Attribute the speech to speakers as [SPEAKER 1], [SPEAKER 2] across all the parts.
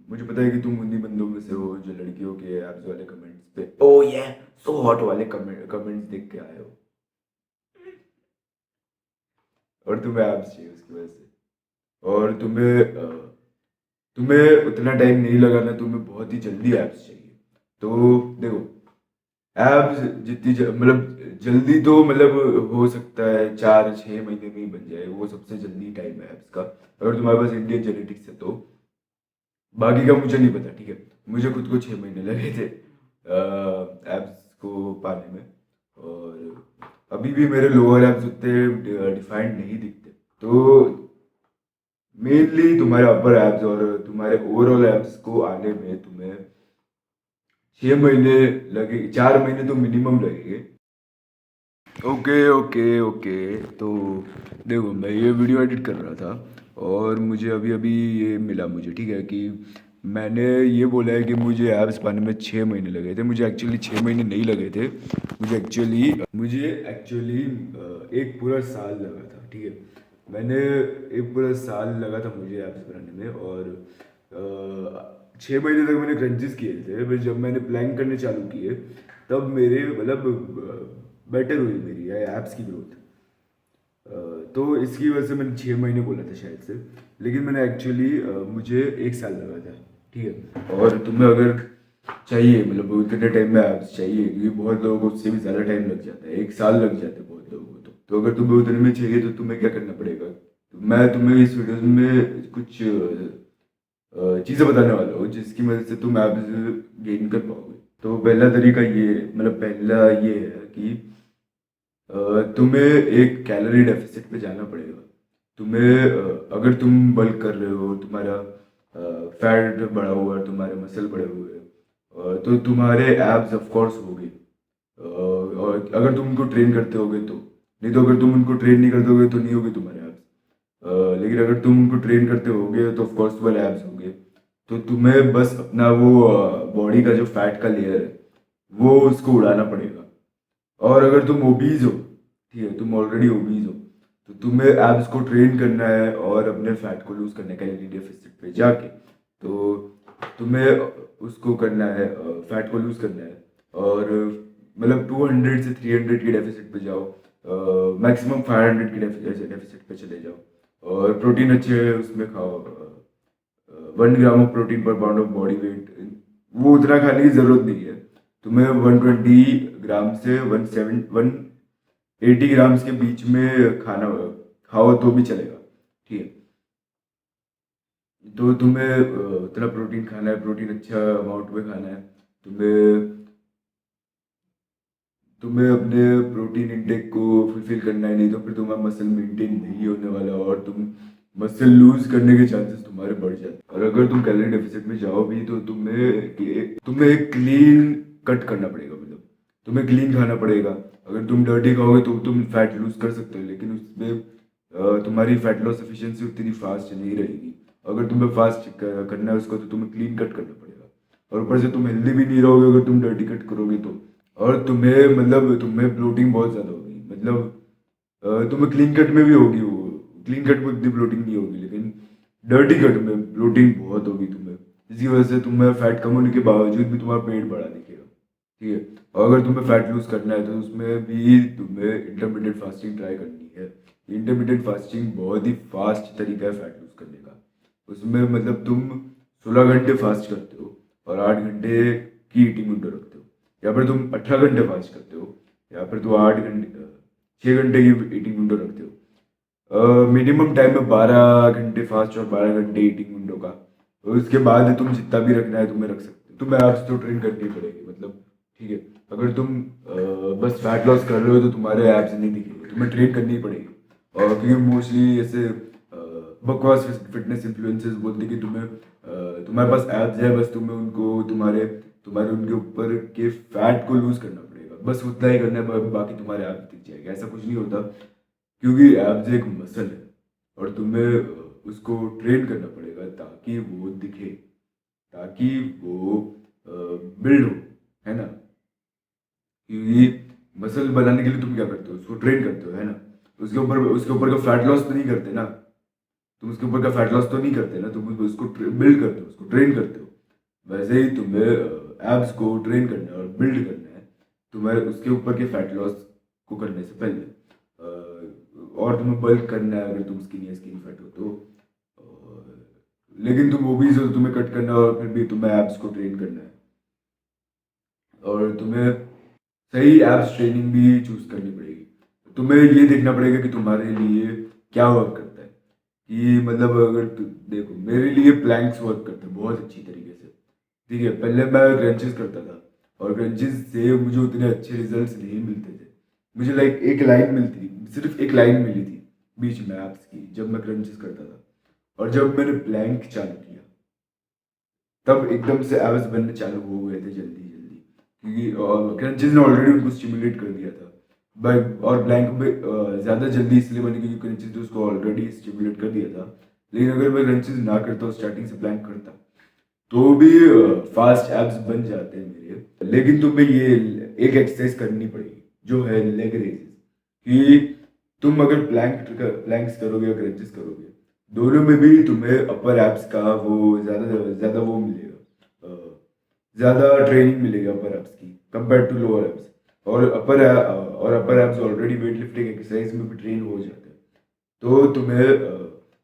[SPEAKER 1] मुझे पता है कि तुम उन्हीं बंदों में से हो जो लड़कियों के एब्स वाले कमेंट्स पे ओ ये सो हॉट वाले कमेंट्स देख के आए हो और तुम्हें एब्स चाहिए उसकी वजह से। और तुम्हें उतना टाइम नहीं लगाना, तुम्हें बहुत ही जल्दी एब्स चाहिए। तो देखो, एब्स मतलब जल्दी तो मतलब हो सकता है 4-6 महीने में ही बन जाए, वो सबसे जल्दी टाइम है एब्स का, अगर तुम्हारे पास इंडियन जेनेटिक्स है तो। बाकी का मुझे नहीं पता, ठीक है। मुझे खुद को 6 महीने लगे थे एब्स को पाने में, और अभी भी मेरे लोअर एब्स उतने डिफाइंड नहीं दिखते। तो मेनली तुम्हारे अपर एब्स और तुम्हारे ओवरऑल एब्स को आने में तुम्हें 6 महीने लगे, 4 महीने तो मिनिमम लगेंगे। Okay okay okay. तो देखो, मैं ये वीडियो एडिट कर रहा था और मुझे अभी अभी ये मिला मुझे, ठीक है, कि मैंने ये बोला है कि मुझे एब्स पाने में 6 महीने लगे थे। मुझे एक्चुअली 6 महीने नहीं लगे थे, मुझे एक्चुअली एक पूरा साल लगा था, ठीक है। मैंने एक पूरा साल लगा था मुझे एब्स बनाने में, और 6 महीने तक मैंने क्रंचेस किए थे। फिर जब मैंने प्लान करने चालू किए तब मेरे मतलब बेटर हुई मेरी एप्स की ग्रोथ। तो इसकी वजह से मैंने 6 महीने बोला था शायद से, लेकिन मैंने एक्चुअली मुझे एक साल लगा था, ठीक है। और तुम्हें अगर चाहिए मतलब उतने टाइम में एप्स चाहिए, क्योंकि बहुत लोगों को उससे भी ज़्यादा टाइम लग जाता है, एक साल लग जाता है बहुत लोगों को। तो अगर तुम्हें उतने में चाहिए तो तुम्हें क्या करना पड़ेगा, तो मैं तुम्हें इस वीडियो में कुछ चीज़ें बताने वाला हूँ जिसकी मदद से तुम एप्स गेन कर पाओगे। तो पहला तरीका ये, मतलब पहला ये है कि तुम्हें एक कैलोरी डेफिसिट पे जाना पड़ेगा। अगर तुम बल्क कर रहे हो, तुम्हारा फैट बढ़ा हुआ है, तुम्हारे मसल बढ़े हुए हैं, तो तुम्हारे एब्स ऑफ कोर्स होंगे। और अगर तुम उनको ट्रेन करते होगे तो, नहीं तो अगर तुम उनको ट्रेन नहीं करते होगे तो नहीं होगे तुम्हारे एब्स। लेकिन अगर तुम उनको ट्रेन करते होगे तो ऑफ कोर्स तुम्हारे एब्स होंगे। तो तुम्हें बस अपना वो बॉडी का जो फैट का लेयर है वो उसको उड़ाना पड़ेगा। और अगर तुम ओबीज हो, ठीक है, तुम ऑलरेडी ओबीज हो, तो तुम्हें एब्स को ट्रेन करना है और अपने फैट को लूज करना है कैलोरी डेफिसिट पे जाके। तो तुम्हें उसको करना है, फैट को लूज करना है, और मतलब 200 से 300 की डेफिसिट पे जाओ, मैक्सिमम 500 की डेफिसिट पे चले जाओ। और प्रोटीन अच्छे उसमें खाओ, 1 ग्राम ऑफ प्रोटीन पर पाउंड ऑफ बॉडी वेट, वो उतना खाने की जरूरत नहीं है। तुम्हें 120 ग्राम से 180 ग्राम्स के बीच में खाना खाओ तो भी चलेगा, ठीक है। तो तुम्हें उतना प्रोटीन खाना है, प्रोटीन अच्छा अमाउंट में खाना है। तुम्हें तुम्हें अपने प्रोटीन इंटेक को फुलफिल करना है, नहीं तो फिर तुम्हारा मसल मेंटेन नहीं होने वाला और तुम मसल लूज करने के चांसेस तुम्हारे बढ़ जाते हैं। और अगर तुम कैलोरी डेफिसिट में जाओ भी तो तुम्हें एक क्लीन कट करना पड़ेगा, मतलब तुम्हें क्लीन खाना पड़ेगा। अगर तुम डर्टी खाओगे तो तुम फैट लूज कर सकते हो, लेकिन उसमें तुम्हारी फैट लॉस एफिशिएंसी उतनी फास्ट नहीं रहेगी। अगर तुम्हें फास्ट करना है उसको तो तुम्हें क्लीन कट करना पड़ेगा। और ऊपर से तुम हेल्दी भी नहीं रहोगे अगर तुम डर्टी कट करोगे तो। और तुम्हें ब्लोटिंग बहुत ज़्यादा होगी, मतलब तुम्हें क्लीन कट में भी होगी, वो क्लीन कट में उतनी ब्लोटिंग नहीं होगी, लेकिन डर्टी कट में ब्लोटिंग बहुत होगी तुम्हें, जिसकी वजह से तुम्हें फैट कम होने के बावजूद भी तुम्हारा पेट बड़ा दिखेगा, ठीक है। और अगर तुम्हें फैट लूज करना है तो उसमें भी तुम्हें इंटरमीडिएट फास्टिंग ट्राई करनी है। इंटरमीडिएट फास्टिंग बहुत ही फास्ट तरीका है फैट लूज करने का। उसमें मतलब तुम 16 घंटे फास्ट करते हो और 8 घंटे की ईटिंग विंडो रखते हो, या फिर तुम 18 घंटे फास्ट करते हो, या फिर तुम 8 घंटे 6 घंटे की ईटिंग विंडो रखते हो। मिनिमम टाइम है 12 घंटे फास्ट और 12 घंटे ईटिंग विंडो का। उसके बाद तुम जितना भी रखना है तुम्हें रख सकते हो। तुम्हें एब्स तो ट्रेन करनी पड़ेगी, मतलब ठीक है। अगर तुम बस फैट लॉस कर रहे हो तो तुम्हारे एब्स नहीं दिखेंगे, तुम्हें ट्रेन करनी पड़ेगी। और क्योंकि मोस्टली ऐसे बकवास फिटनेस इन्फ्लुएंसर्स बोलते कि तुम्हारे पास एब्स है, बस तुम्हें उनको तुम्हारे तुम्हारे उनके ऊपर के फैट को लूज करना पड़ेगा, बस उतना ही करना है, बाकी तुम्हारे एब्स दिख जाएगा। ऐसा कुछ नहीं होता, क्योंकि एब्स एक मसल है और तुम्हें उसको ट्रेन करना पड़ेगा ताकि वो दिखे, ताकि वो बिल्ड हो, है ना। क्योंकि मसल बनाने के लिए तुम क्या करते हो, उसको ट्रेन करते हो, है ना। उसके ऊपर का फैट लॉस तो नहीं करते ना। तुम उसके ऊपर का फैट लॉस तो नहीं करते ना, तुम उसको बिल्ड करते हो, उसको ट्रेन करते हो। वैसे ही तुम्हें एब्स को ट्रेन करना है और बिल्ड करना है, तुम्हें उसके ऊपर के फैट लॉस को करने से पहले। और तुम्हें बल्क करना है अगर तुम स्किनी या स्किनी फैट हो तो। लेकिन तुम ओबीज हो तो तुम्हें कट करना है और फिर भी तुम्हें एब्स को ट्रेन करना है। और तुम्हें सही एब्स ट्रेनिंग भी चूज करनी पड़ेगी। तुम्हें ये देखना पड़ेगा कि तुम्हारे लिए क्या वर्क करता है। कि मतलब अगर देखो, मेरे लिए प्लैंक्स वर्क करते हैं बहुत अच्छी तरीके से। ठीक है, पहले मैं क्रंचेस करता था और क्रंचेस से मुझे उतने अच्छे रिजल्ट्स नहीं मिलते थे। मुझे लाइक एक लाइन मिलती थी, सिर्फ एक लाइन मिली थी बीच में एब्स की जब मैं क्रंचेस करता था। और जब मैंने प्लैंक चालू किया तब एकदम से एब्स बनने चालू हो गए थे जल्दी जल्दी, क्योंकि क्रंचेस ने ऑलरेडी उनको स्टिमुलेट कर दिया था। बाय और प्लैंक में ज़्यादा जल्दी इसलिए बने क्योंकि क्रंचेस ने उसको ऑलरेडी स्टिमुलेट कर दिया था। लेकिन अगर मैं क्रंचेस ना करता और स्टार्टिंग से प्लैंक करता तो भी फास्ट एब्स बन जाते हैं मेरे। लेकिन तुम्हें ये एक एक्सरसाइज करनी पड़ेगी जो है लेग रेजेस। कि तुम अगर प्लैंक्स करोगे या क्रंचेस करोगे, दोनों में भी तुम्हें अपर एब्स का वो ज़्यादा ज़्यादा वो मिलेगा, ज़्यादा ट्रेनिंग मिलेगी अपर एब्स की कंपेयर टू लोअर एब्स। और upper abs already weight lifting exercise में भी ट्रेन हो जाते हैं। तो तुम्हें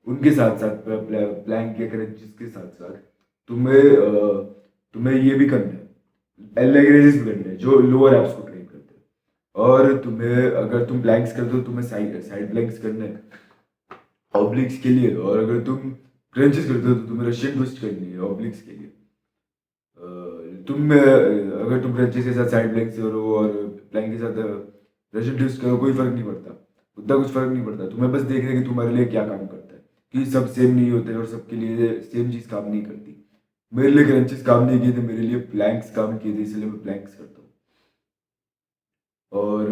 [SPEAKER 1] उनके साथ साथ प्लैंक या क्रंचेस के साथ साथ तुम्हें ये भी करना है, लेग रेजेस भी करना है जो लोअर एब्स को ट्रेन करते हैं। और तुम्हें अगर तुम प्लैंक्स करते हो तुम्हें साइड प्लैंक्स करना है ऑब्लिक्स के लिए। और अगर तुम क्रंचेस करते हो तो तुम्हें रशियन ट्विस्ट करनी है ऑब्लिक्स के लिए। अगर तुम क्रंचेस के साथ साइड प्लैंक्स करो और प्लैंक के साथ रशियन ट्विस्ट करो, कोई फर्क नहीं पड़ता, उतना कुछ फर्क नहीं पड़ता। तुम्हें बस देखना है कि तुम्हारे लिए क्या काम करता है, कि सब सेम नहीं होते और सबके लिए सेम चीज़ काम नहीं करती। मेरे लिए क्रंचेस काम नहीं किए थे, मेरे लिए प्लैंक्स काम किए थे, इसलिए मैं प्लैंक्स करता हूँ। और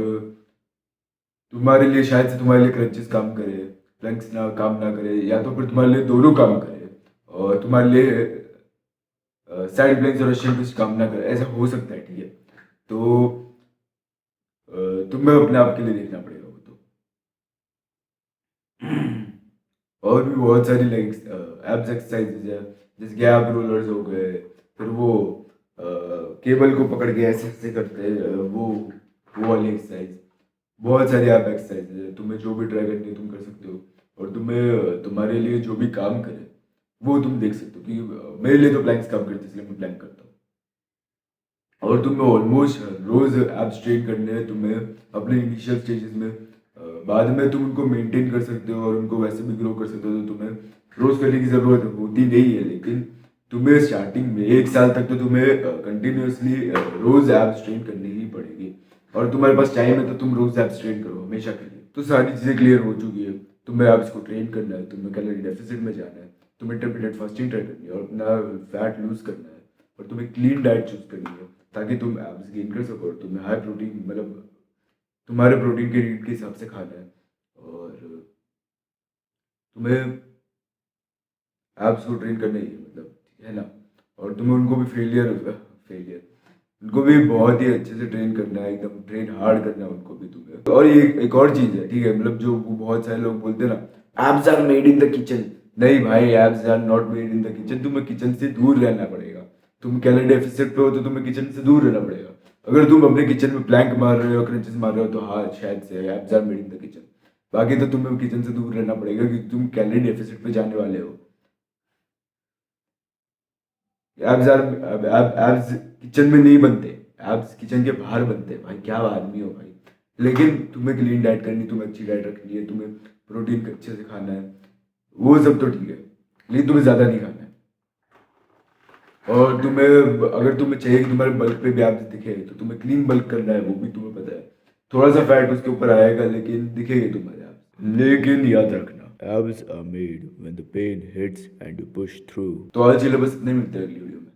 [SPEAKER 1] तुम्हारे लिए शायद से तुम्हारे लिए क्रंचेस काम करे, प्लैंक्स ना काम ना करे, या तो फिर तुम्हारे लिए दोनों काम करे और तुम्हारे लिए साइड प्लैंक्स और रशियन ट्विस्ट काम ना करे, ऐसा हो सकता है। ठीक है, तो तुम्हें अपने आप के लिए देखना पड़ेगा वो तो। और भी बहुत सारी लाइक एब्स एक्सरसाइजेज है, जैसे गैप रोलर्स हो गए, फिर वो केबल को पकड़ के ऐसे ऐसे करते हैं, वो वाली एक्सरसाइज। बहुत सारी ऐप एक्सरसाइज है, तुम्हें जो भी ट्राई करनी है तुम कर सकते हो। और तुम्हें तुम्हारे लिए जो भी काम करे वो तुम देख सकते हो, क्योंकि मेरे लिए तो प्लैंक्स काम करते हैं इसलिए मैं प्लैंक करता हूँ। और तुम्हें ऑलमोस्ट रोज एब्स ट्रेन करने हैं तुम्हें अपने इनिशियल स्टेजेस में। बाद में तुम उनको मेंटेन कर सकते हो और उनको वैसे भी ग्रो कर सकते हो, तो तुम्हें रोज करने की ज़रूरत होती नहीं है। लेकिन तुम्हें स्टार्टिंग में 1 साल तक तो तुम्हें कंटिन्यूसली रोज एब्स ट्रेन करनी ही पड़ेगी। और तुम्हारे पास टाइम है तो तुम रोज एब्स ट्रेन करो हमेशा के लिए। तो सारी चीज़ें क्लियर हो चुकी है। तुम्हें एब्स को ट्रेन करना है, तुम्हें कैलोरी डेफिसिट में जाना है, तुम्हें इंटरमिटेंट फास्टिंग ट्राई करनी है और अपना फैट लूज करना है, और तुम्हें क्लीन डाइट चूज करनी है ताकि तुम एब्स गेन कर सको। और तुम्हें हाई प्रोटीन मतलब तुम्हारे प्रोटीन के नीड के हिसाब से खाना है। और तुम्हें एब्स को ट्रेन करना ही है, मतलब, है ना। और तुम्हें उनको भी फेलियर उनको भी बहुत ही अच्छे से ट्रेन करना है, एकदम ट्रेन हार्ड करना है उनको भी तुम्हें। और ये एक और चीज़ है, ठीक है, मतलब जो वो बहुत सारे लोग बोलते हैं ना abs are made in the kitchen. नहीं भाई, abs are not made in the kitchen. तुम्हें किचन से दूर रहना पड़ेगा। तुम कैलोरी डेफिसिट पे हो तो तुम्हें किचन से दूर रहना पड़ेगा। अगर तुम अपने किचन में प्लैंक मार रहे हो, क्रंचेस मार रहे हो, तो हाँ शायद से abs are made in the kitchen. बाकी तो तुम्हें किचन से दूर रहना पड़ेगा क्योंकि तुम कैलोरी डेफिसिट पे जाने वाले हो। एब्स किचन में नहीं बनते, एब्स किचन के बाहर बनते हैं। भाई क्या आदमी हो भाई। लेकिन तुम्हें क्लीन डाइट करनी, तुम्हें अच्छी डाइट रखनी है, तुम्हें प्रोटीन अच्छे से खाना है, वो सब तो ठीक है, लेकिन तुम्हें ज़्यादा नहीं खाना है। और तुम्हें अगर तुम्हें चाहिए कि तुम्हारे बल्क पे भी एब्स दिखे तो तुम्हें क्लीन बल्क करना है, वो भी तुम्हें पता है। थोड़ा सा फैट उसके ऊपर आएगा लेकिन दिखेंगे तुम्हारे एब्स। लेकिन याद रखना, abs are made when the pain hits and you push through. तो आज के लिए बस इतने मिलते हैं अगली वीडियो में।